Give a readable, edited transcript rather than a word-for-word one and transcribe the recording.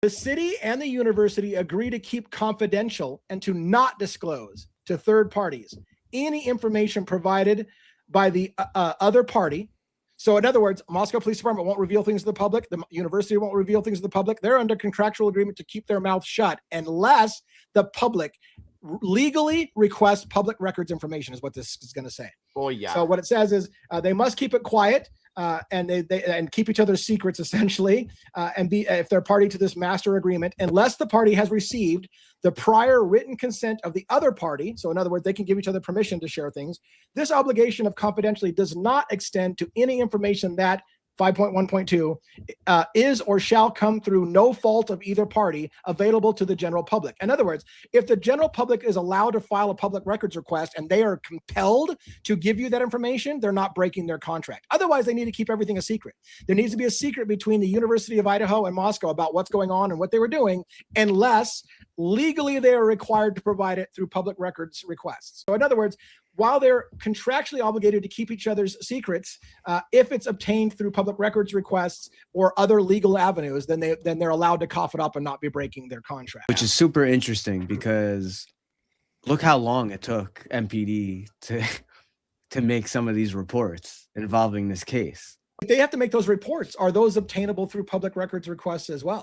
The city and the university agree to keep confidential and to not disclose to third parties any information provided by the other party. So in other words, Moscow Police Department won't reveal things to the public. The university won't reveal things to the public. They're under contractual agreement to keep their mouth shut unless the public legally requests public records information, is what this is going to say. Oh yeah. So what it says is they must keep it quiet and they keep each other's secrets essentially, and be if they're party to this master agreement, unless the party has received the prior written consent of the other party. So in other words, they can give each other permission to share things. This obligation of confidentiality does not extend to any information that 5.1.2 is or shall come through no fault of either party available to the general public. In other words, if the general public is allowed to file a public records request and they are compelled to give you that information, they're not breaking their contract. Otherwise, they need to keep everything a secret. There needs to be a secret between the University of Idaho and Moscow about what's going on and what they were doing, unless legally they are required to provide it through public records requests. So in other words, while they're contractually obligated to keep each other's secrets, if it's obtained through public records requests or other legal avenues, then they're allowed to cough it up and not be breaking their contract. Which is super interesting because look how long it took MPD to make some of these reports involving this case. They have to make those reports. Are those obtainable through public records requests as well?